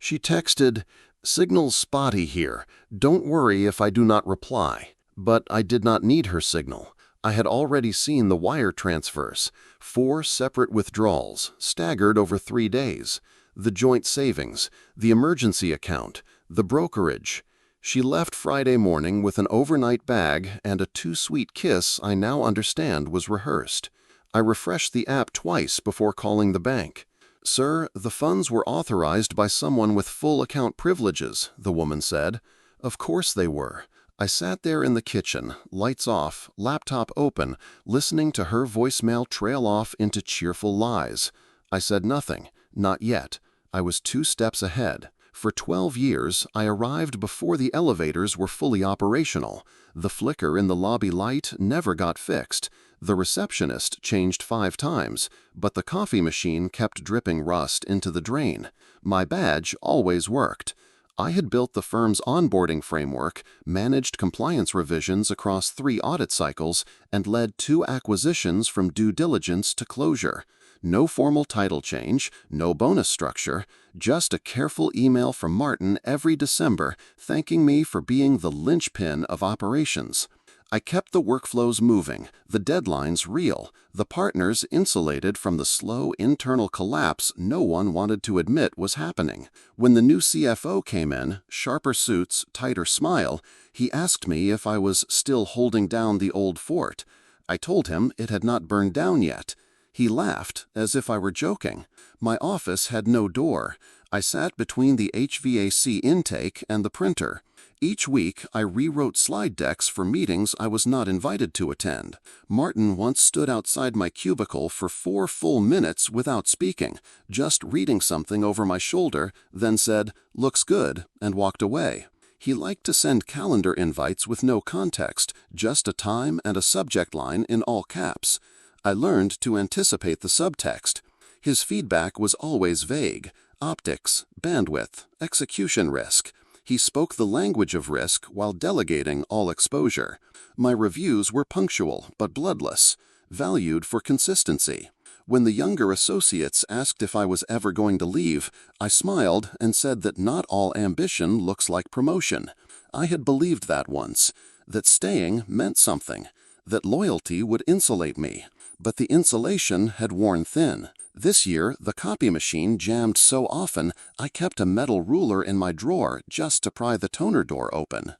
She texted, "Signal's spotty here. Don't worry if I do not reply." But I did not need her signal. I had already seen the wire transfers, 4 separate withdrawals, staggered over 3 days, the joint savings, the emergency account, the brokerage. She left Friday morning with an overnight bag and a too-sweet kiss I now understand was rehearsed. I refreshed the app twice before calling the bank. "Sir, the funds were authorized by someone with full account privileges," the woman said. Of course they were. I sat there in the kitchen, lights off, laptop open, listening to her voicemail trail off into cheerful lies. I said nothing, not yet. I was 2 steps ahead. For 12 years, I arrived before the elevators were fully operational. The flicker in the lobby light never got fixed. The receptionist changed 5 times, but the coffee machine kept dripping rust into the drain. My badge always worked. I had built the firm's onboarding framework, managed compliance revisions across 3 audit cycles, and led 2 acquisitions from due diligence to closure. No formal title change, no bonus structure, just a careful email from Martin every December thanking me for being the linchpin of operations. I kept the workflows moving, the deadlines real, the partners insulated from the slow internal collapse no one wanted to admit was happening. When the new CFO came in, sharper suits, tighter smile, he asked me if I was still holding down the old fort. I told him it had not burned down yet. He laughed, as if I were joking. My office had no door. I sat between the HVAC intake and the printer. Each week, I rewrote slide decks for meetings I was not invited to attend. Martin once stood outside my cubicle for 4 full minutes without speaking, just reading something over my shoulder, then said, "Looks good," and walked away. He liked to send calendar invites with no context, just a time and a subject line in all caps. I learned to anticipate the subtext. His feedback was always vague: optics, bandwidth, execution risk. He spoke the language of risk while delegating all exposure. My reviews were punctual but bloodless, valued for consistency. When the younger associates asked if I was ever going to leave, I smiled and said that not all ambition looks like promotion. I had believed that once, that staying meant something, that loyalty would insulate me. But the insulation had worn thin. This year, the copy machine jammed so often I kept a metal ruler in my drawer just to pry the toner door open.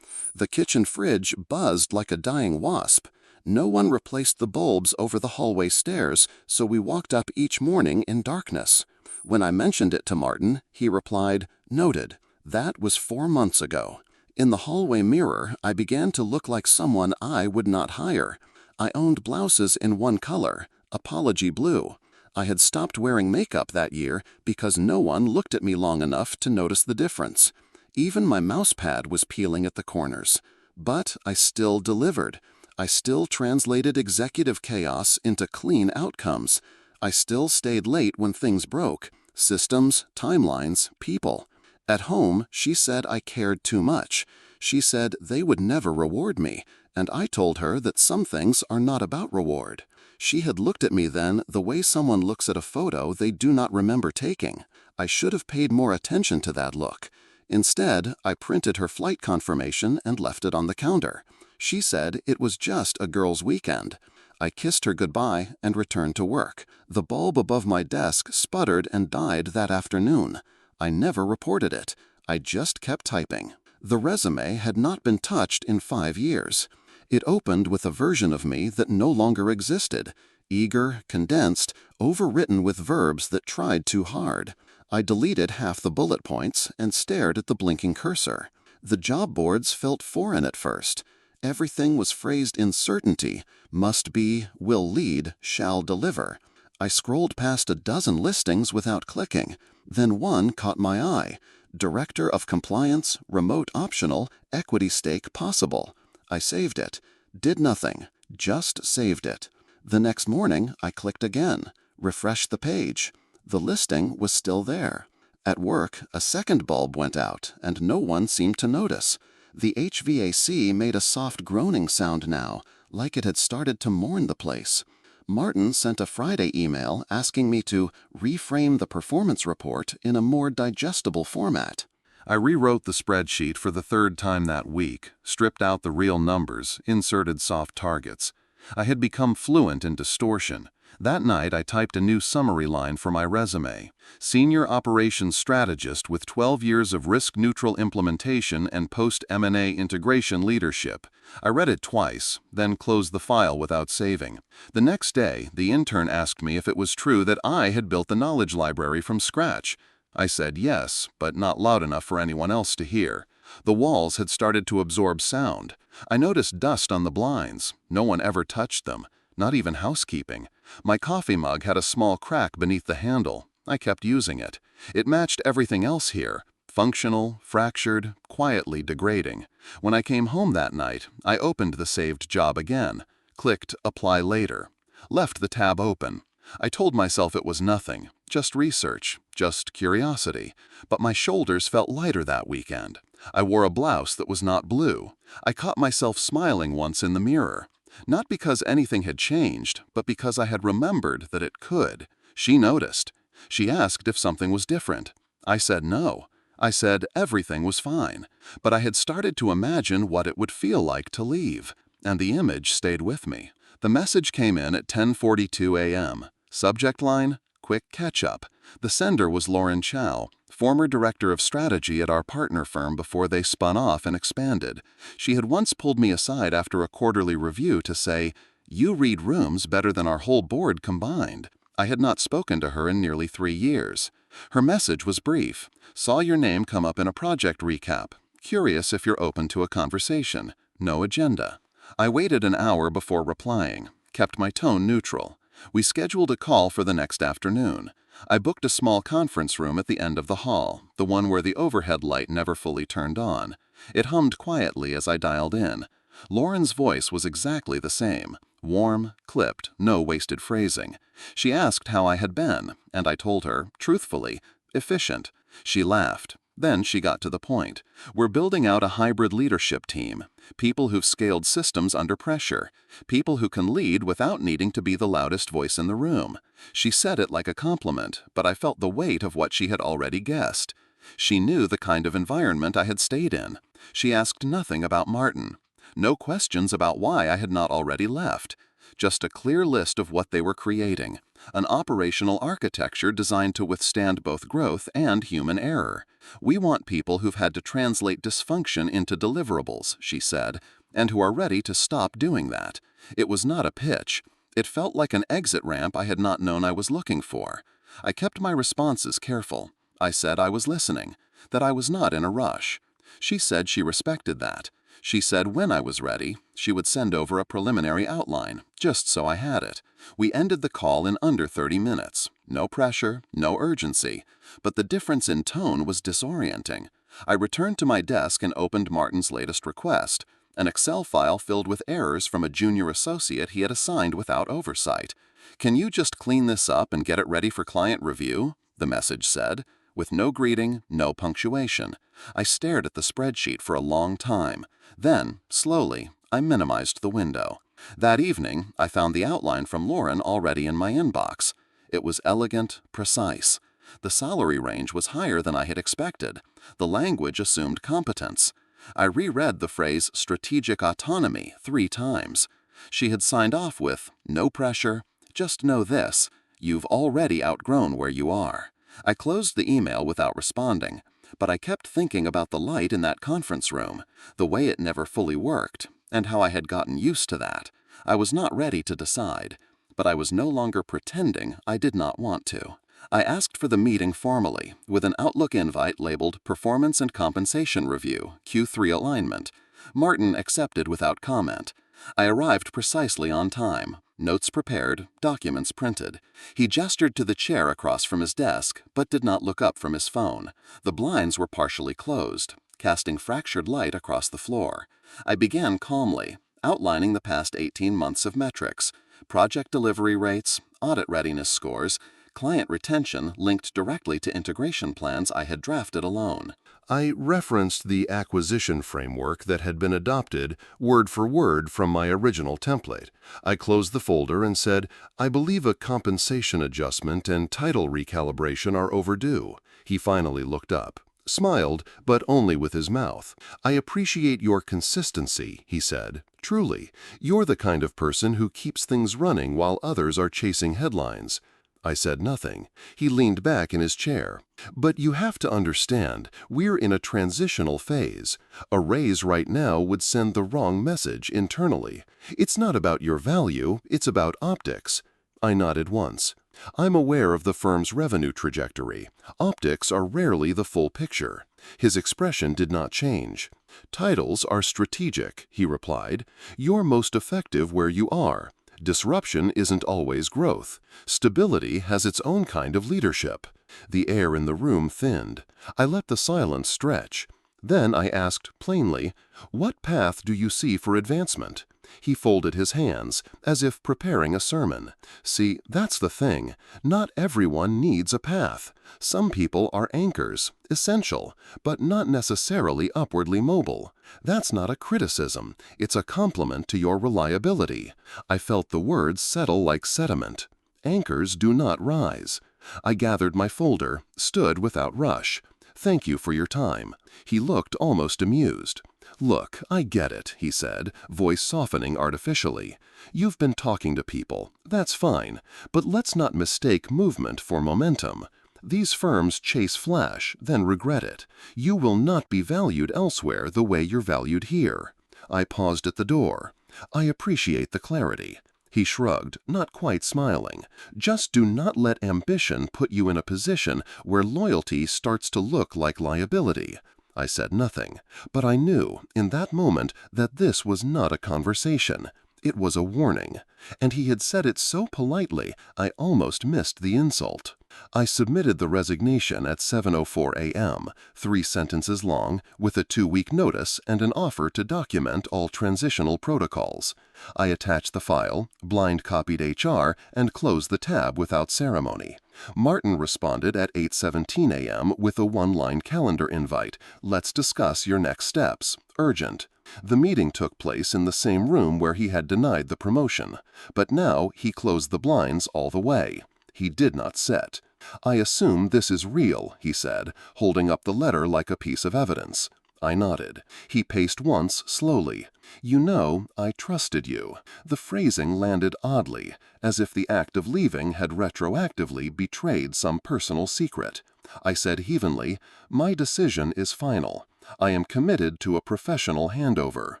The kitchen fridge buzzed like a dying wasp. No one replaced the bulbs over the hallway stairs, so we walked up each morning in darkness. When I mentioned it to Martin, he replied, "Noted." That was 4 months ago. In the hallway mirror, I began to look like someone I would not hire. I owned blouses in one color, apology blue. I had stopped wearing makeup that year because no one looked at me long enough to notice the difference. Even my mouse pad was peeling at the corners. But I still delivered. I still translated executive chaos into clean outcomes. I still stayed late when things broke. Systems, timelines, people. At home, she said I cared too much. She said they would never reward me, and I told her that some things are not about reward. She had looked at me then the way someone looks at a photo they do not remember taking. I should have paid more attention to that look. Instead, I printed her flight confirmation and left it on the counter. She said it was just a girls' weekend. I kissed her goodbye and returned to work. The bulb above my desk sputtered and died that afternoon. I never reported it. I just kept typing. The resume had not been touched in 5 years. It opened with a version of me that no longer existed, eager, condensed, overwritten with verbs that tried too hard. I deleted half the bullet points and stared at the blinking cursor. The job boards felt foreign at first. Everything was phrased in certainty: must be, will lead, shall deliver. I scrolled past a dozen listings without clicking. Then one caught my eye: Director of Compliance, remote optional, equity stake possible. I saved it. Did nothing. Just saved it. The next morning, I clicked again. Refreshed the page. The listing was still there. At work, a second bulb went out, and no one seemed to notice. The HVAC made a soft groaning sound now, like it had started to mourn the place. Martin sent a Friday email asking me to reframe the performance report in a more digestible format. I rewrote the spreadsheet for the third time that week, stripped out the real numbers, inserted soft targets. I had become fluent in distortion. That night, I typed a new summary line for my resume. Senior Operations Strategist with 12 years of risk-neutral implementation and post-M&A integration leadership. I read it twice, then closed the file without saving. The next day, the intern asked me if it was true that I had built the knowledge library from scratch. I said yes, but not loud enough for anyone else to hear. The walls had started to absorb sound. I noticed dust on the blinds. No one ever touched them, not even housekeeping. My coffee mug had a small crack beneath the handle. I kept using it. It matched everything else here. Functional, fractured, quietly degrading. When I came home that night, I opened the saved job again, clicked Apply Later, left the tab open. I told myself it was nothing, just research, just curiosity. But my shoulders felt lighter that weekend. I wore a blouse that was not blue. I caught myself smiling once in the mirror. Not because anything had changed, but because I had remembered that it could. She noticed. She asked if something was different. I said no. I said everything was fine. But I had started to imagine what it would feel like to leave. And the image stayed with me. The message came in at 10:42 a.m. Subject line, quick catch-up. The sender was Lauren Chow, former director of strategy at our partner firm before they spun off and expanded. She had once pulled me aside after a quarterly review to say, "You read rooms better than our whole board combined." I had not spoken to her in nearly 3 years. Her message was brief. Saw your name come up in a project recap. Curious if you're open to a conversation. No agenda. I waited an hour before replying, kept my tone neutral. We scheduled a call for the next afternoon. I booked a small conference room at the end of the hall, the one where the overhead light never fully turned on. It hummed quietly as I dialed in. Lauren's voice was exactly the same. Warm, clipped, no wasted phrasing. She asked how I had been, and I told her, truthfully, efficient. She laughed. Then she got to the point. We're building out a hybrid leadership team. People who've scaled systems under pressure. People who can lead without needing to be the loudest voice in the room. She said it like a compliment, but I felt the weight of what she had already guessed. She knew the kind of environment I had stayed in. She asked nothing about Martin. No questions about why I had not already left. Just a clear list of what they were creating. An operational architecture designed to withstand both growth and human error. We want people who've had to translate dysfunction into deliverables, she said, and who are ready to stop doing that. It was not a pitch. It felt like an exit ramp I had not known I was looking for. I kept my responses careful. I said I was listening, that I was not in a rush. She said she respected that. She said when I was ready, she would send over a preliminary outline, just so I had it. We ended the call in under 30 minutes. No pressure, no urgency. But the difference in tone was disorienting. I returned to my desk and opened Martin's latest request, an Excel file filled with errors from a junior associate he had assigned without oversight. "Can you just clean this up and get it ready for client review?" the message said, with no greeting, no punctuation. I stared at the spreadsheet for a long time. Then, slowly, I minimized the window. That evening, I found the outline from Lauren already in my inbox. It was elegant, precise. The salary range was higher than I had expected. The language assumed competence. I reread the phrase strategic autonomy 3 times. She had signed off with, "No pressure, just know this, you've already outgrown where you are." I closed the email without responding, but I kept thinking about the light in that conference room, the way it never fully worked, and how I had gotten used to that. I was not ready to decide, but I was no longer pretending I did not want to. I asked for the meeting formally, with an Outlook invite labeled Performance and Compensation Review, Q3 Alignment. Martin accepted without comment. I arrived precisely on time. Notes prepared, documents printed. He gestured to the chair across from his desk, but did not look up from his phone. The blinds were partially closed, casting fractured light across the floor. I began calmly, outlining the past 18 months of metrics, project delivery rates, audit readiness scores, client retention linked directly to integration plans I had drafted alone. I referenced the acquisition framework that had been adopted word for word from my original template. I closed the folder and said, "I believe a compensation adjustment and title recalibration are overdue." He finally looked up, smiled, but only with his mouth. "I appreciate your consistency," he said. "Truly, you're the kind of person who keeps things running while others are chasing headlines." I said nothing. He leaned back in his chair. "But you have to understand, we're in a transitional phase. A raise right now would send the wrong message internally. It's not about your value, it's about optics." I nodded once. "I'm aware of the firm's revenue trajectory. Optics are rarely the full picture." His expression did not change. "Titles are strategic," he replied. "You're most effective where you are. Disruption isn't always growth. Stability has its own kind of leadership." The air in the room thinned. I let the silence stretch. Then I asked plainly, "What path do you see for advancement?" He folded his hands, as if preparing a sermon. "See, that's the thing. Not everyone needs a path. Some people are anchors, essential, but not necessarily upwardly mobile. That's not a criticism. It's a compliment to your reliability." I felt the words settle like sediment. Anchors do not rise. I gathered my folder, stood without rush. "Thank you for your time." He looked almost amused. "Look, I get it," he said, voice softening artificially. "You've been talking to people. That's fine. But let's not mistake movement for momentum. These firms chase flash, then regret it. You will not be valued elsewhere the way you're valued here." I paused at the door. "I appreciate the clarity." He shrugged, not quite smiling. "Just do not let ambition put you in a position where loyalty starts to look like liability." I said nothing, but I knew in that moment that this was not a conversation. It was a warning, and he had said it so politely I almost missed the insult. I submitted the resignation at 7:04 a.m., 3 sentences long, with a 2-week notice and an offer to document all transitional protocols. I attached the file, blind copied HR, and closed the tab without ceremony. Martin responded at 8:17 a.m. with a 1-line calendar invite. "Let's discuss your next steps. Urgent." The meeting took place in the same room where he had denied the promotion, but now he closed the blinds all the way. He did not sit. "I assume this is real," he said, holding up the letter like a piece of evidence. I nodded. He paced once, slowly. "You know, I trusted you." The phrasing landed oddly, as if the act of leaving had retroactively betrayed some personal secret. I said evenly, "My decision is final. I am committed to a professional handover."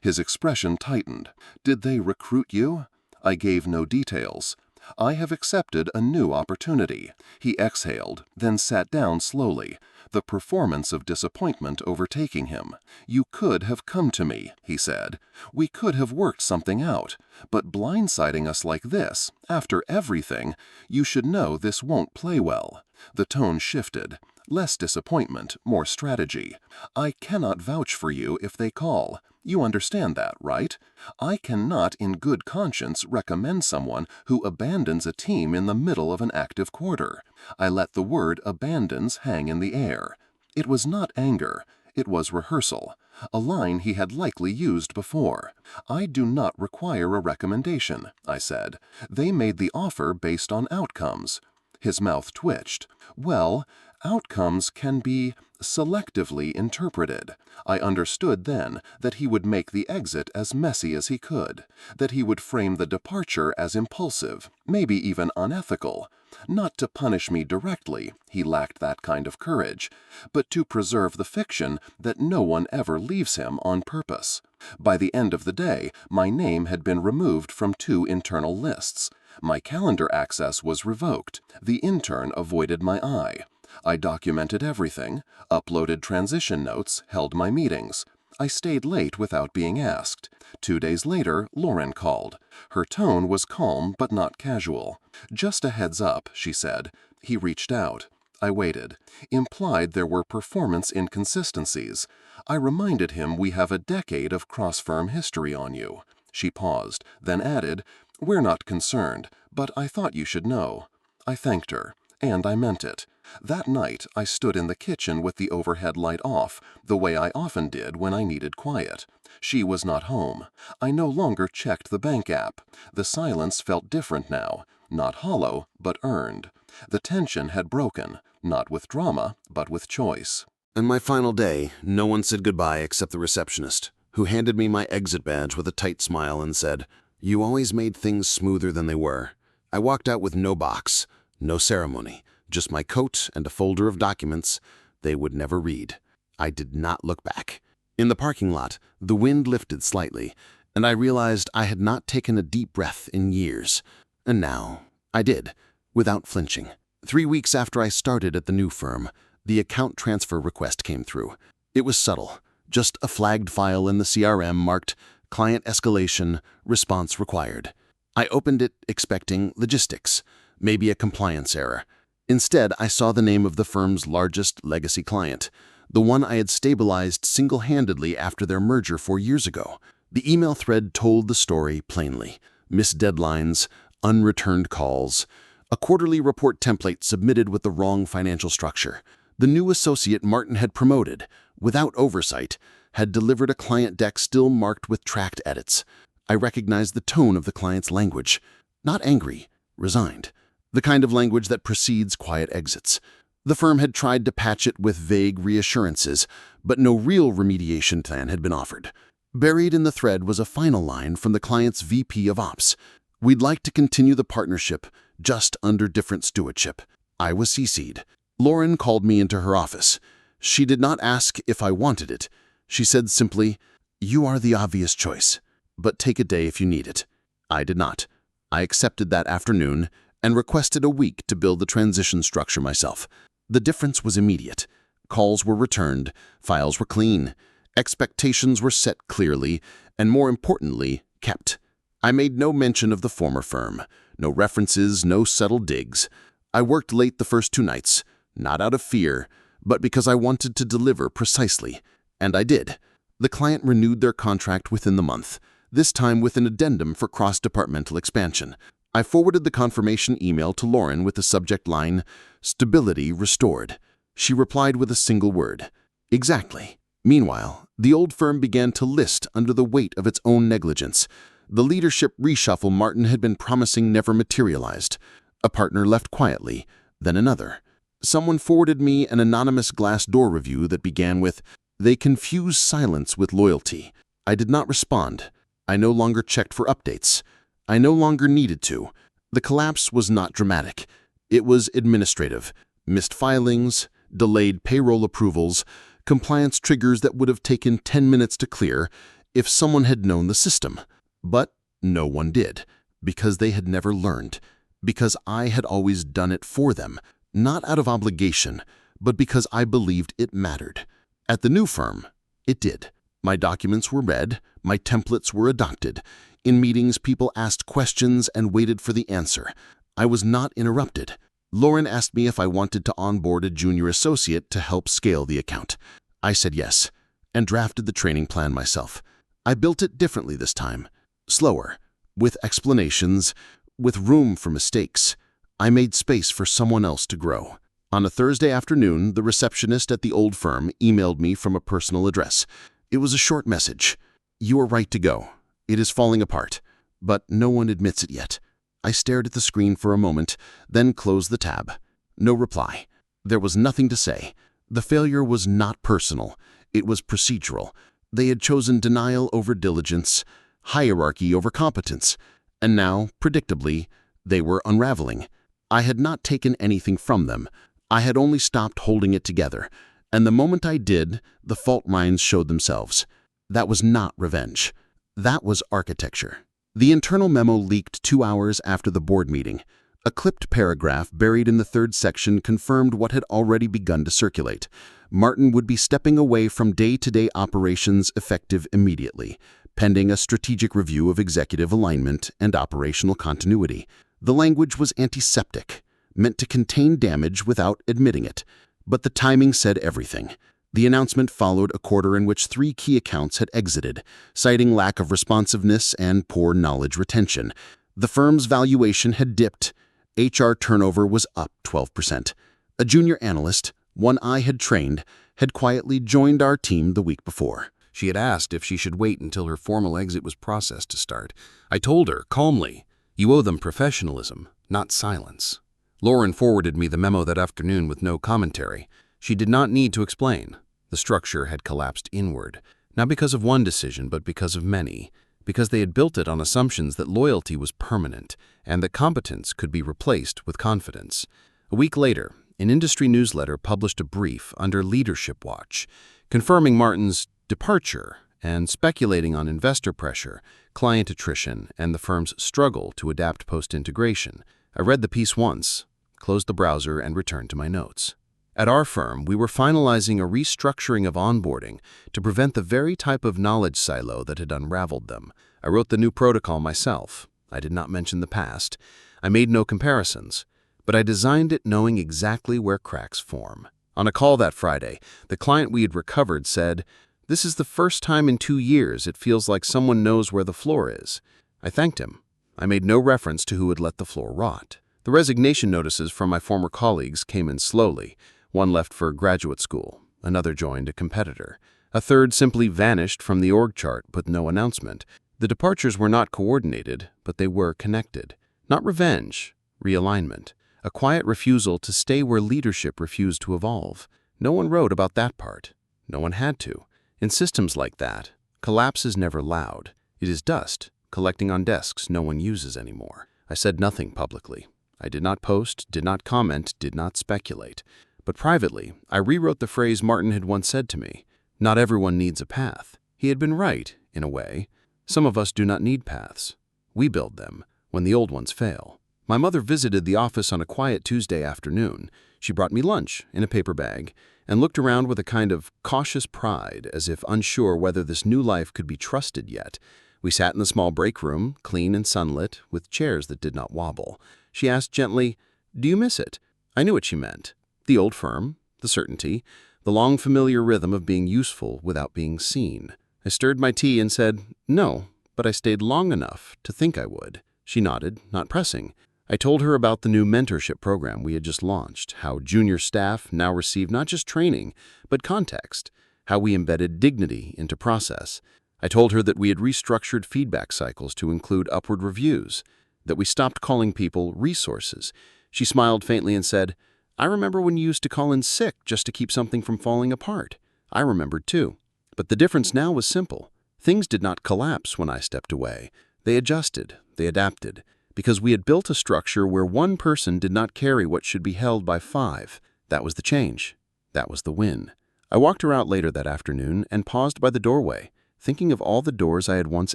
His expression tightened. "Did they recruit you?" I gave no details. "I have accepted a new opportunity." He exhaled, then sat down slowly, the performance of disappointment overtaking him. "You could have come to me," he said. "We could have worked something out. But blindsiding us like this, after everything, you should know this won't play well." The tone shifted. Less disappointment, more strategy. "I cannot vouch for you if they call. You understand that, right? I cannot in good conscience recommend someone who abandons a team in the middle of an active quarter." I let the word "abandons" hang in the air. It was not anger. It was rehearsal, a line he had likely used before. "I do not require a recommendation," I said. "They made the offer based on outcomes." His mouth twitched. "Well, outcomes can be selectively interpreted." I understood then that he would make the exit as messy as he could, that he would frame the departure as impulsive, maybe even unethical. Not to punish me directly, he lacked that kind of courage, but to preserve the fiction that no one ever leaves him on purpose. By the end of the day, my name had been removed from 2 internal lists. My calendar access was revoked. The intern avoided my eye. I documented everything, uploaded transition notes, held my meetings. I stayed late without being asked. 2 days later, Lauren called. Her tone was calm but not casual. "Just a heads up," she said. He reached out. I waited. Implied there were performance inconsistencies. I reminded him we have a decade of cross-firm history on you. She paused, then added, "We're not concerned, but I thought you should know." I thanked her. and I meant it. That night, I stood in the kitchen with the overhead light off, the way I often did when I needed quiet. She was not home. I no longer checked the bank app. The silence felt different now, not hollow, but earned. The tension had broken, not with drama, but with choice. On my final day, no one said goodbye except the receptionist, who handed me my exit badge with a tight smile and said, "You always made things smoother than they were." I walked out with no box, no ceremony, just my coat and a folder of documents they would never read. I did not look back. In the parking lot, the wind lifted slightly, and I realized I had not taken a deep breath in years. And now, I did, without flinching. 3 weeks after I started at the new firm, the account transfer request came through. It was subtle, just a flagged file in the CRM marked Client Escalation, Response Required. I opened it expecting logistics, maybe a compliance error. Instead, I saw the name of the firm's largest legacy client, the one I had stabilized single-handedly after their merger 4 years ago. The email thread told the story plainly. Missed deadlines, unreturned calls, a quarterly report template submitted with the wrong financial structure. The new associate Martin had promoted, without oversight, had delivered a client deck still marked with tracked edits. I recognized the tone of the client's language. Not angry, resigned. The kind of language that precedes quiet exits. The firm had tried to patch it with vague reassurances, but no real remediation plan had been offered. Buried in the thread was a final line from the client's VP of Ops. "We'd like to continue the partnership, just under different stewardship." I was CC'd. Lauren called me into her office. She did not ask if I wanted it. She said simply, "You are the obvious choice, but take a day if you need it." I did not. I accepted that afternoon and requested a week to build the transition structure myself. The difference was immediate. Calls were returned, files were clean, expectations were set clearly, and more importantly, kept. I made no mention of the former firm, no references, no subtle digs. I worked late the first 2 nights, not out of fear, but because I wanted to deliver precisely. And I did. The client renewed their contract within the month, this time with an addendum for cross-departmental expansion. I forwarded the confirmation email to Lauren with the subject line, "Stability Restored." She replied with a single word, "Exactly." Meanwhile, the old firm began to list under the weight of its own negligence. The leadership reshuffle Martin had been promising never materialized. A partner left quietly, then another. Someone forwarded me an anonymous Glassdoor review that began with, "They confuse silence with loyalty." I did not respond. I no longer checked for updates. I no longer needed to. The collapse was not dramatic. It was administrative. Missed filings, delayed payroll approvals, compliance triggers that would have taken 10 minutes to clear if someone had known the system. But no one did, because they had never learned, because I had always done it for them, not out of obligation, but because I believed it mattered. At the new firm, it did. My documents were read, my templates were adopted. In meetings, people asked questions and waited for the answer. I was not interrupted. Lauren asked me if I wanted to onboard a junior associate to help scale the account. I said yes, and drafted the training plan myself. I built it differently this time. Slower, with explanations, with room for mistakes. I made space for someone else to grow. On a Thursday afternoon, the receptionist at the old firm emailed me from a personal address. It was a short message. "You are right to go. It is falling apart, but no one admits it yet." I stared at the screen for a moment, then closed the tab. No reply. There was nothing to say. The failure was not personal. It was procedural. They had chosen denial over diligence, hierarchy over competence, and now, predictably, they were unraveling. I had not taken anything from them. I had only stopped holding it together, and the moment I did, the fault lines showed themselves. That was not revenge. That was architecture. The internal memo leaked 2 hours after the board meeting. A clipped paragraph buried in the third section confirmed what had already begun to circulate. Martin would be stepping away from day-to-day operations effective immediately, pending a strategic review of executive alignment and operational continuity. The language was antiseptic, meant to contain damage without admitting it. But the timing said everything. The announcement followed a quarter in which 3 key accounts had exited, citing lack of responsiveness and poor knowledge retention. The firm's valuation had dipped, HR turnover was up 12%. A junior analyst, one I had trained, had quietly joined our team the week before. She had asked if she should wait until her formal exit was processed to start. I told her, calmly, "You owe them professionalism, not silence." Lauren forwarded me the memo that afternoon with no commentary. She did not need to explain. The structure had collapsed inward, not because of one decision, but because of many, because they had built it on assumptions that loyalty was permanent and that competence could be replaced with confidence. A week later, an industry newsletter published a brief under Leadership Watch, confirming Martin's departure and speculating on investor pressure, client attrition, and the firm's struggle to adapt post-integration. I read the piece once, closed the browser, and returned to my notes. At our firm, we were finalizing a restructuring of onboarding to prevent the very type of knowledge silo that had unraveled them. I wrote the new protocol myself. I did not mention the past. I made no comparisons, but I designed it knowing exactly where cracks form. On a call that Friday, the client we had recovered said, "This is the first time in 2 years it feels like someone knows where the floor is." I thanked him. I made no reference to who had let the floor rot. The resignation notices from my former colleagues came in slowly. One left for graduate school, another joined a competitor. A third simply vanished from the org chart with no announcement. The departures were not coordinated, but they were connected. Not revenge, realignment. A quiet refusal to stay where leadership refused to evolve. No one wrote about that part. No one had to. In systems like that, collapse is never loud. It is dust, collecting on desks no one uses anymore. I said nothing publicly. I did not post, did not comment, did not speculate. But privately, I rewrote the phrase Martin had once said to me, "Not everyone needs a path." He had been right, in a way. Some of us do not need paths. We build them when the old ones fail. My mother visited the office on a quiet Tuesday afternoon. She brought me lunch in a paper bag and looked around with a kind of cautious pride, as if unsure whether this new life could be trusted yet. We sat in the small break room, clean and sunlit, with chairs that did not wobble. She asked gently, "Do you miss it?" I knew what she meant. The old firm, the certainty, the long familiar rhythm of being useful without being seen. I stirred my tea and said, "No, but I stayed long enough to think I would." She nodded, not pressing. I told her about the new mentorship program we had just launched, how junior staff now receive not just training, but context, how we embedded dignity into process. I told her that we had restructured feedback cycles to include upward reviews, that we stopped calling people resources. She smiled faintly and said, "I remember when you used to call in sick just to keep something from falling apart." I remembered too. But the difference now was simple. Things did not collapse when I stepped away. They adjusted, they adapted, because we had built a structure where one person did not carry what should be held by 5. That was the change. That was the win. I walked her out later that afternoon and paused by the doorway, thinking of all the doors I had once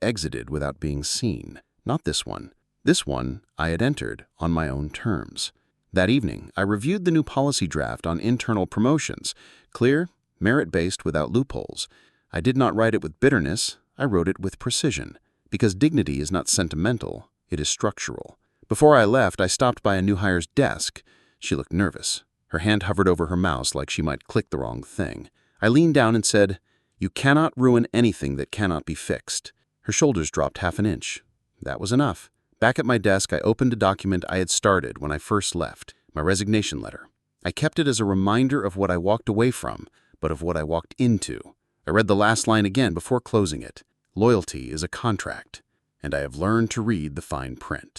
exited without being seen. Not this one. This one I had entered on my own terms. That evening, I reviewed the new policy draft on internal promotions, clear, merit-based without loopholes. I did not write it with bitterness, I wrote it with precision, because dignity is not sentimental, it is structural. Before I left, I stopped by a new hire's desk. She looked nervous. Her hand hovered over her mouse like she might click the wrong thing. I leaned down and said, "You cannot ruin anything that cannot be fixed." Her shoulders dropped half an inch. That was enough. Back at my desk, I opened a document I had started when I first left, my resignation letter. I kept it as a reminder of what I walked away from, but of what I walked into. I read the last line again before closing it. Loyalty is a contract, and I have learned to read the fine print.